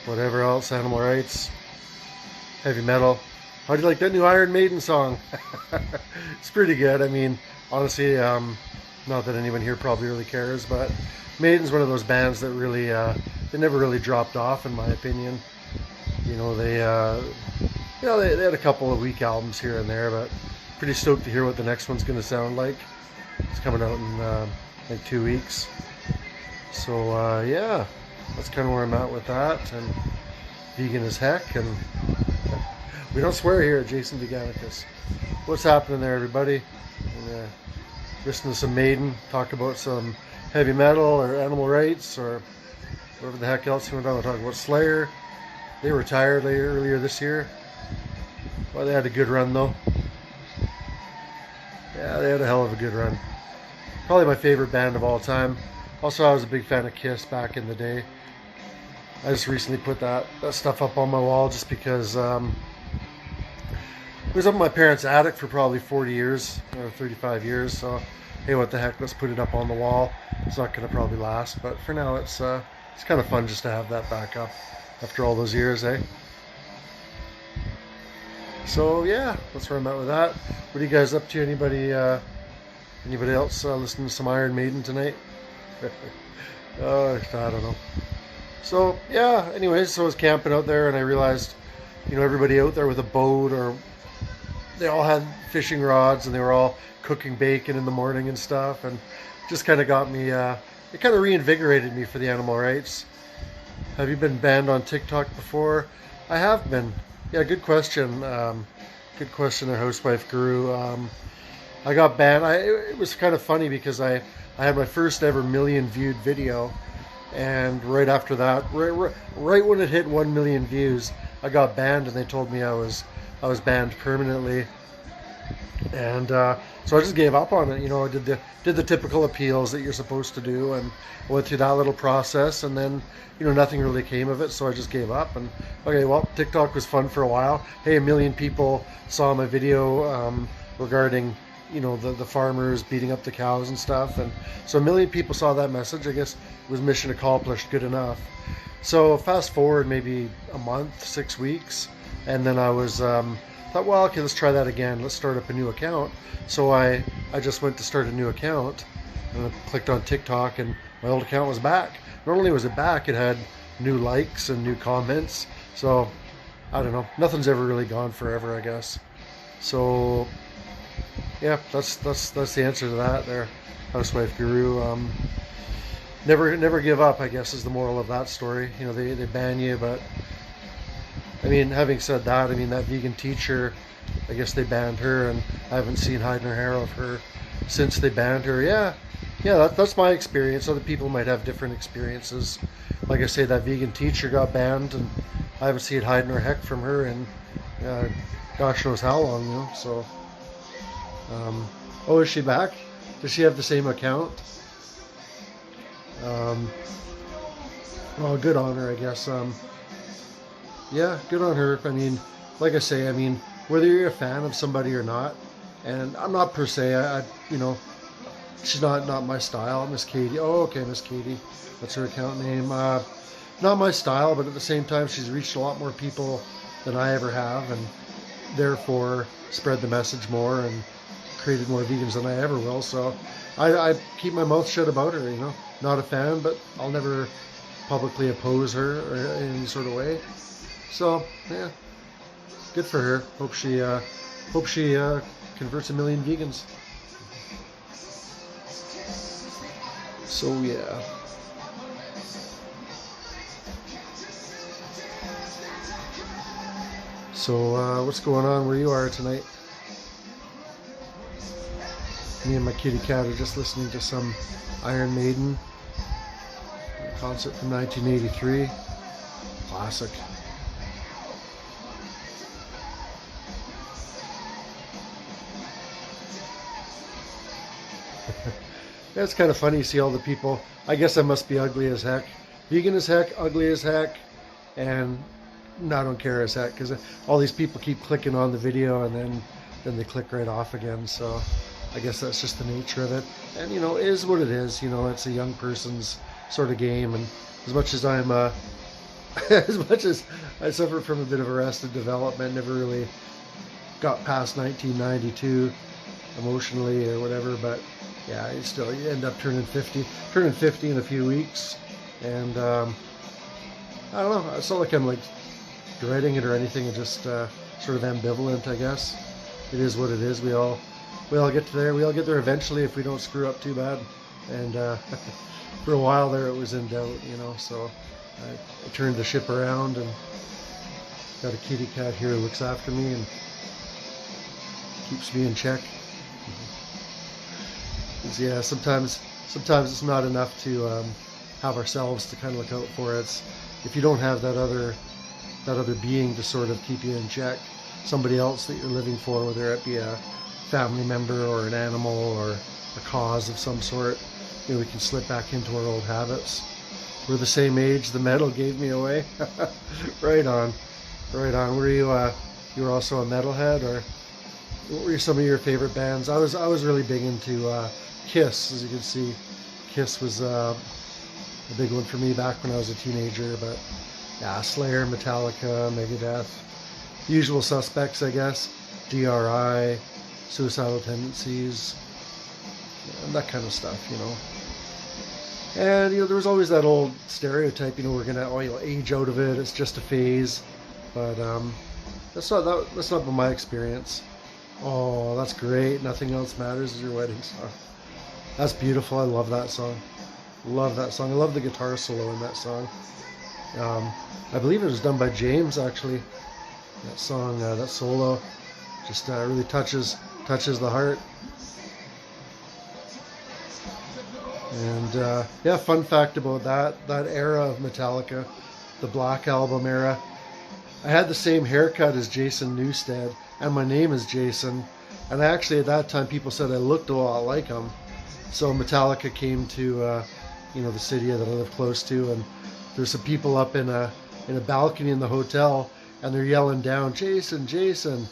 whatever else, animal rights, heavy metal. How do you like that new Iron Maiden song? It's pretty good. I mean, honestly, not that anyone here probably really cares, but Maiden's one of those bands that really, they never really dropped off, in my opinion. You know, they had a couple of weak albums here and there, but pretty stoked to hear what the next one's going to sound like. It's coming out in like 2 weeks. So yeah, that's kind of where I'm at with that. And vegan as heck, and we don't swear here at Jason Veganicus. What's happening there, everybody? And, listen to some Maiden, talk about some heavy metal or animal rights or whatever the heck else we went on. We're talking about Slayer. They retired earlier this year. Well, they had a good run though. Yeah, they had a hell of a good run. Probably my favorite band of all time. Also, I was a big fan of Kiss back in the day. I just recently put that stuff up on my wall just because it was up in my parents' attic for probably 40 years or 35 years. So, hey, what the heck? Let's put it up on the wall. It's not going to probably last, but for now, it's kind of fun just to have that back up after all those years, eh? So yeah, that's where I'm at with that. What are you guys up to? Anybody else listening to some Iron Maiden tonight? I don't know. So yeah, anyways, so I was camping out there and I realized, everybody out there with a boat, or they all had fishing rods and they were all cooking bacon in the morning and stuff, and just kind of got me, it kind of reinvigorated me for the animal rights. Have you been banned on TikTok before? I have been. Yeah, good question. Good question there, Housewife Guru. I got banned. It was kind of funny because I had my first ever million viewed video, and right after that, right when it hit 1 million views, I got banned, and they told me I was banned permanently. And so I just gave up on it. I did the typical appeals that you're supposed to do, and I went through that little process, and then nothing really came of it. So I just gave up. And okay, well, TikTok was fun for a while. Hey, 1 million people saw my video regarding the farmers beating up the cows and stuff, and so 1 million people saw that message. I guess it was mission accomplished, good enough. So fast forward maybe a month, 6 weeks, and then I was thought, well, okay, let's try that again. Let's start up a new account. So I just went to start a new account, and I clicked on TikTok, and my old account was back. Not only was it back, it had new likes and new comments. So I don't know. Nothing's ever really gone forever, I guess. So yeah, that's the answer to that there, Housewife Guru. Never give up, I guess, is the moral of that story. They ban you, but I mean, having said that, I mean, that vegan teacher, I guess they banned her, and I haven't seen hide nor hair of her since they banned her. Yeah, that's my experience. Other people might have different experiences. Like I say, that vegan teacher got banned, and I haven't seen hide nor heck from her in gosh knows how long, so. Oh, is she back? Does she have the same account? Well, good on her, I guess. Yeah, good on her. I mean, like I say, whether you're a fan of somebody or not, and I'm not per se, she's not my style. Miss Katie. Oh, okay, Miss Katie. That's her account name. Not my style, but at the same time, she's reached a lot more people than I ever have, and therefore spread the message more and created more vegans than I ever will. So I keep my mouth shut about her. Not a fan, but I'll never publicly oppose her in any sort of way. So yeah, good for her. Hope she converts 1 million vegans. So yeah. So what's going on where you are tonight? Me and my kitty cat are just listening to some Iron Maiden concert from 1983. Classic. Yeah, it's kind of funny to see all the people. I guess I must be ugly as heck. Vegan as heck, ugly as heck, and I don't care as heck, because all these people keep clicking on the video and then they click right off again. So I guess that's just the nature of it. And, it is what it is. It's a young person's sort of game. And as much as I'm as much as I suffered from a bit of arrested development, never really got past 1992 emotionally or whatever, but yeah, you end up turning 50 in a few weeks, and I don't know, it's not like I'm like dreading it or anything. It's just sort of ambivalent, I guess. It is what it is. We all get there. We all get there eventually if we don't screw up too bad. And for a while there, it was in doubt, So I turned the ship around and got a kitty cat here who looks after me and keeps me in check. Yeah, sometimes it's not enough to have ourselves to kind of look out for. It's if you don't have that other being to sort of keep you in check, somebody else that you're living for, whether it be a family member or an animal or a cause of some sort, we can slip back into our old habits. We're the same age. The metal gave me away. Right on. Were you were also a metalhead, or what were some of your favorite bands? I was really big into Kiss, as you can see. Kiss was a big one for me back when I was a teenager, but yeah, Slayer, Metallica, Megadeth, Usual Suspects, I guess, DRI, Suicidal Tendencies, and that kind of stuff, And there was always that old stereotype, we're gonna age out of it. It's just a phase, but that's not been my experience. Oh, that's great. Nothing Else Matters is your wedding song. That's beautiful. I love that song. I love the guitar solo in that song. I believe it was done by James, actually. That song, that solo, just really touches the heart. And yeah, fun fact about that era of Metallica, the Black Album era. I had the same haircut as Jason Newsted, and my name is Jason. And actually, at that time, people said I looked a lot like him. So Metallica came to the city that I live close to, and there's some people up in a balcony in the hotel, and they're yelling down, "Jason, Jason!"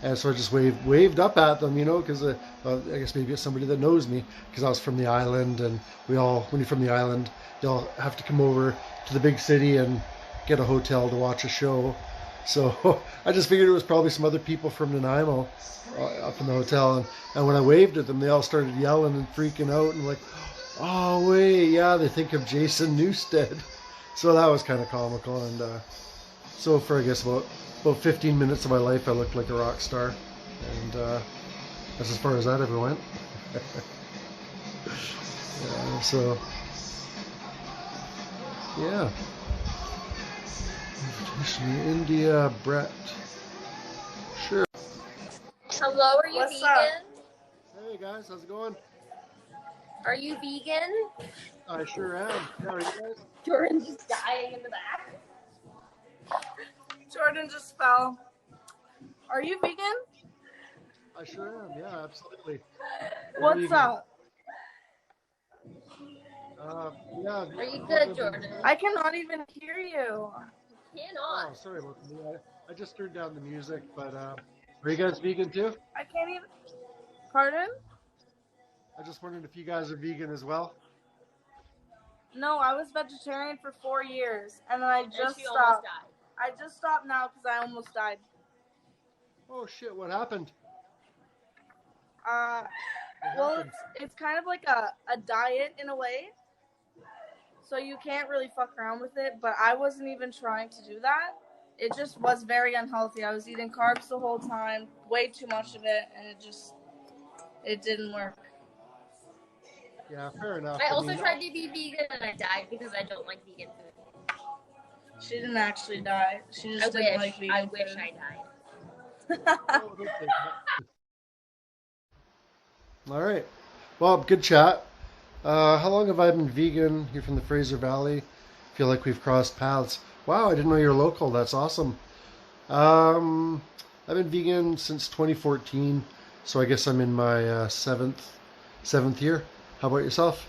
And so I just waved up at them, because I guess maybe it's somebody that knows me, because I was from the island, and when you're from the island, they'll have to come over to the big city and get a hotel to watch a show. So I just figured it was probably some other people from Nanaimo up in the hotel, and when I waved at them, they all started yelling and freaking out, and like, "Oh wait, yeah," they think of Jason Newsted. So that was kind of comical, and so for I guess about 15 minutes of my life, I looked like a rock star, and that's as far as that ever went. So yeah. India, Brett. Sure. Hello, are you What's vegan? up? Hey guys, how's it going? Are you vegan? I sure am. How are you guys? Jordan's just dying in the back. Jordan just fell. Are you vegan? I sure am. Yeah, absolutely. What's up? Yeah. Are you good, Jordan? I cannot even hear you. Oh, Cannot. sorry about that. I just turned down the music, but are you guys vegan too? I can't even. Pardon? I just wondered if you guys are vegan as well. No, I was vegetarian for 4 years, and then I And just she almost stopped. died. I just stopped now because I almost died. Oh shit! What happened? Well, it's kind of like a diet in a way. So you can't really fuck around with it, but I wasn't even trying to do that. It just was very unhealthy. I was eating carbs the whole time, way too much of it, and it didn't work. Yeah, fair enough. I also tried to be vegan and I died because I don't like vegan food. She didn't actually die. She just I didn't wish. like vegan I wish food. I died. Oh, don't say that. All right. Well, good chat. How long have I been vegan? Here from the Fraser Valley. Feel like we've crossed paths. Wow, I didn't know you're local. That's awesome. I've been vegan since 2014, so I guess I'm in my seventh year. How about yourself?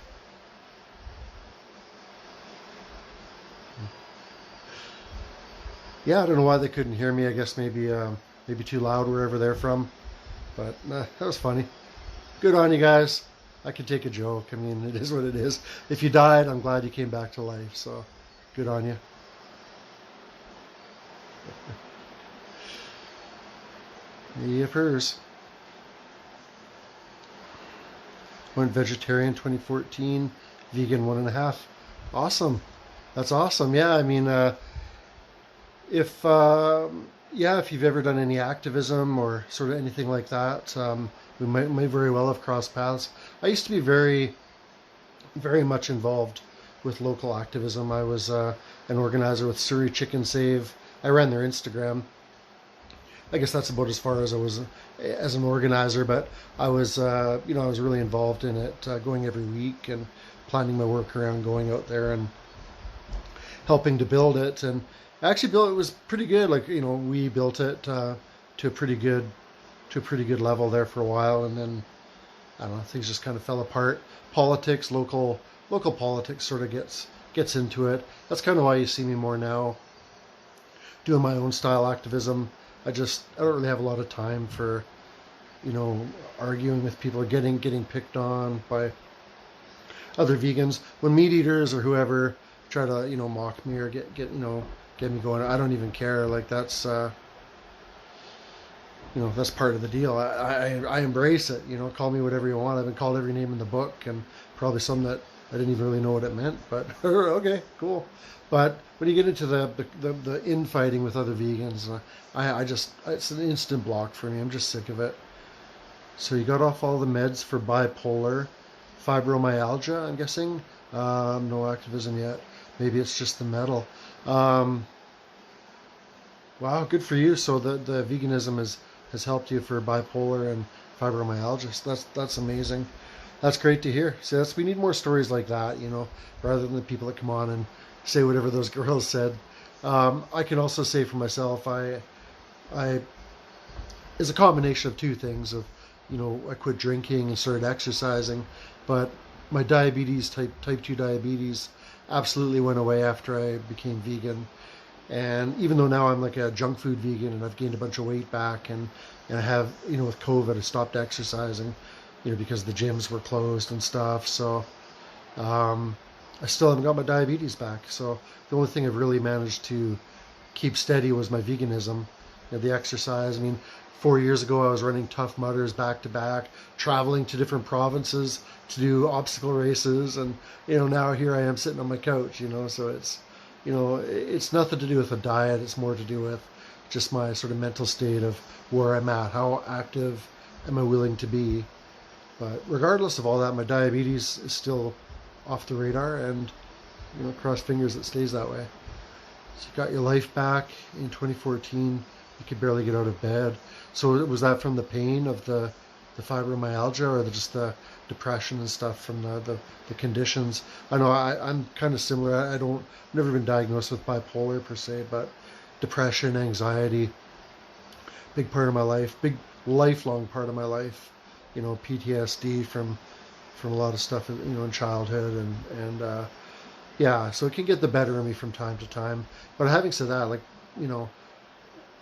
Yeah, I don't know why they couldn't hear me. I guess maybe too loud wherever they're from. But that was funny. Good on you guys. I can take a joke. I mean, it is what it is. If you died, I'm glad you came back to life. So, good on you. Yippers. Went vegetarian 2014, vegan 1.5. Awesome. That's awesome. Yeah, I mean, if if you've ever done any activism or sort of anything like that, we might very well have crossed paths. I used to be very much involved with local activism. I was an organizer with Surrey Chicken Save. I ran their Instagram. I guess that's about as far as I was as an organizer, but I was, I was really involved in it, going every week and planning my work around going out there and helping to build it. And actually built it was pretty good. Like, we built it to a pretty good level there for a while, and then I don't know, things just kind of fell apart. Politics, local politics sort of gets into it. That's kind of why you see me more now doing my own style activism. I don't really have a lot of time for, arguing with people or getting picked on by other vegans. When meat eaters or whoever try to, mock me or get me going, I don't even care. Like, that's that's part of the deal. I embrace it. Call me whatever you want. I've been called every name in the book, and probably some that I didn't even really know what it meant, but okay, cool. But when you get into the infighting with other vegans, it's an instant block for me. I'm just sick of it. So you got off all the meds for bipolar, fibromyalgia, I'm guessing. No activism yet. Maybe it's just the metal. Wow, good for you. So the veganism has helped you for bipolar and fibromyalgia. So that's amazing. That's great to hear. So we need more stories like that, rather than the people that come on and say whatever those girls said. I can also say for myself, I it's a combination of two things. Of I quit drinking and started exercising, but my diabetes, type 2 diabetes, absolutely went away after I became vegan. And even though now I'm like a junk food vegan and I've gained a bunch of weight back, and I have, with COVID, I stopped exercising, because the gyms were closed and stuff. So I still haven't got my diabetes back. So the only thing I've really managed to keep steady was my veganism, the exercise. I mean, 4 years ago I was running Tough Mudders back to back, traveling to different provinces to do obstacle races, and now here I am sitting on my couch. So it's it's nothing to do with a diet. It's more to do with just my sort of mental state of where I'm at, how active am I willing to be. But regardless of all that, my diabetes is still off the radar, and cross fingers it stays that way. So you got your life back in 2014. You could barely get out of bed. So was that from the pain of the fibromyalgia, or just the depression and stuff from the conditions? I know I'm kind of similar. I've never been diagnosed with bipolar per se, but depression, anxiety, big part of my life, big lifelong part of my life. PTSD from a lot of stuff in childhood, and so it can get the better of me from time to time. But having said that, like,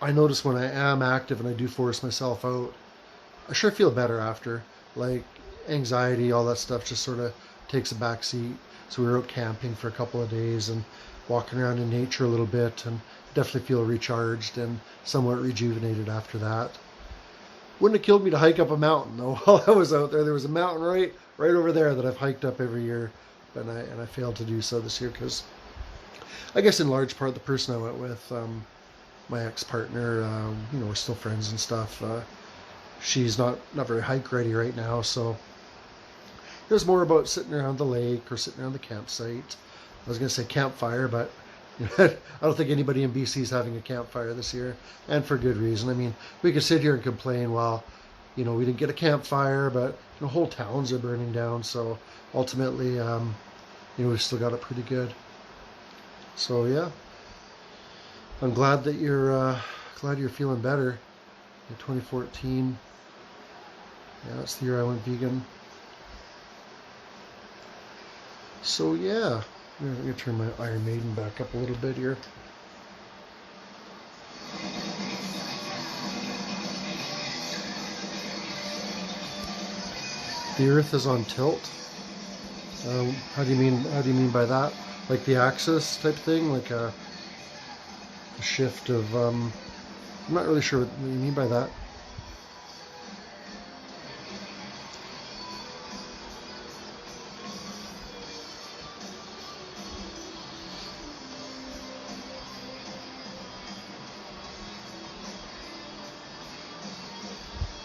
I notice when I am active and I do force myself out, I sure feel better after. Like, anxiety, all that stuff just sort of takes a back seat. So we were out camping for a couple of days and walking around in nature a little bit, and definitely feel recharged and somewhat rejuvenated after that. Wouldn't have killed me to hike up a mountain though. While I was out there, there was a mountain right over there that I've hiked up every year, and I failed to do so this year because I guess in large part the person I went with, my ex-partner, we're still friends and stuff. She's not very hike ready right now, so it was more about sitting around the lake or sitting around the campsite. I was going to say campfire, but I don't think anybody in BC is having a campfire this year, and for good reason. I mean, we could sit here and complain, well, we didn't get a campfire, but whole towns are burning down. So ultimately, we still got it pretty good. So yeah, I'm glad that you're feeling better. In 2014, that's the year I went vegan. So yeah. I'm going to turn my Iron Maiden back up a little bit here. The Earth is on tilt. How do you mean by that? Like the axis type thing, like a shift of. I'm not really sure what you mean by that.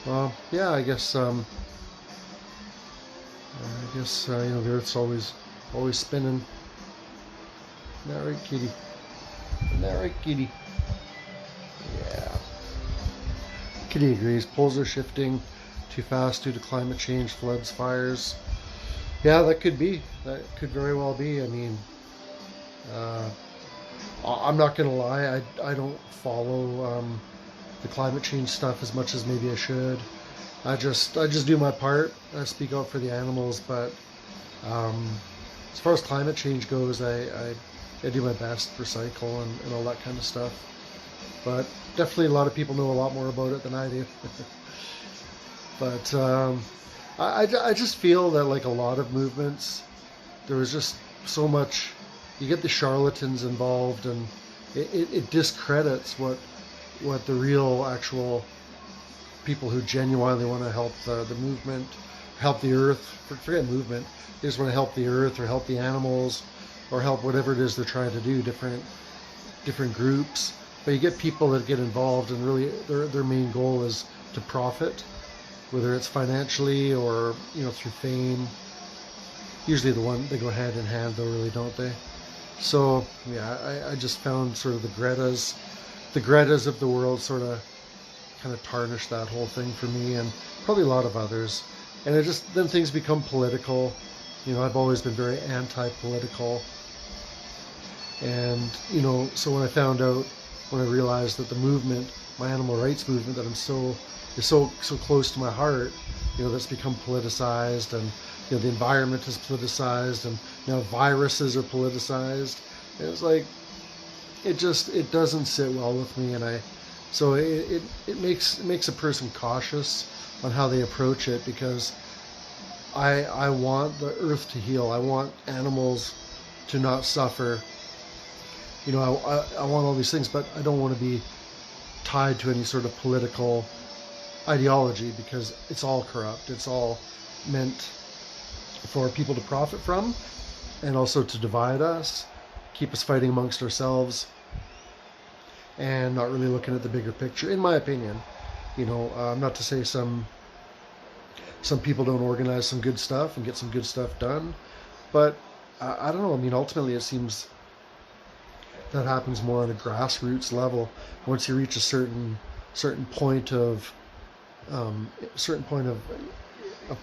Well, yeah, I guess you know, the Earth's always spinning. Isn't that right, kitty? Isn't that right, kitty? Yeah. Kitty agrees. Poles are shifting too fast due to climate change, floods, fires. Yeah, that could be. That could very well be. I mean, I'm not gonna lie. I don't follow the climate change stuff as much as maybe I should. I just do my part. I speak out for the animals, but as far as climate change goes, I do my best, recycle and all that kind of stuff. But definitely a lot of people know a lot more about it than I do. But I just feel that like a lot of movements, there was just so much. You get the charlatans involved, and it discredits what the real actual people who genuinely want to help the movement, help the earth. Forget movement. They just want to help the earth or help the animals or help whatever it is they're trying to do. Different groups. But you get people that get involved, and really their main goal is to profit, whether it's financially or through fame. Usually they go hand in hand, though, really, don't they? So yeah, I just found sort of the Gretas of the world sort of kind of tarnished that whole thing for me, and probably a lot of others. And then things become political. I've always been very anti-political, and so when I realized that the movement, my animal rights movement, that is so close to my heart, that's become politicized, and the environment is politicized, and now viruses are politicized. And it's like it doesn't sit well with me, and so it makes a person cautious on how they approach it, because I want the earth to heal. I want animals to not suffer. I want all these things, but I don't want to be tied to any sort of political ideology, because it's all corrupt. It's all meant for people to profit from, and also to divide us, keep us fighting amongst ourselves, and not really looking at the bigger picture, in my opinion. Not to say some people don't organize some good stuff and get some good stuff done, but I don't know. I mean, ultimately it seems that happens more on a grassroots level. Once you reach a certain point of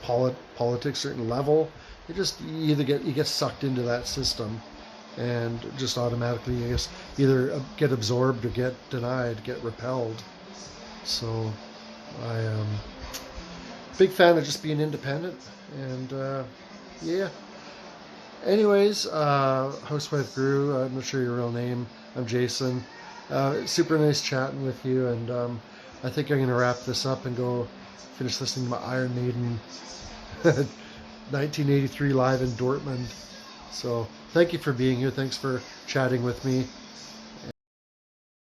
politics, certain level, you get sucked into that system, and just automatically, I guess, either get absorbed or get denied, get repelled. So I am big fan of just being independent, and yeah. Anyways, Housewife Grew, I'm not sure your real name. I'm Jason. Super nice chatting with you, and I think I'm going to wrap this up and go finish listening to my Iron Maiden 1983 live in Dortmund. So thank you for being here. Thanks for chatting with me.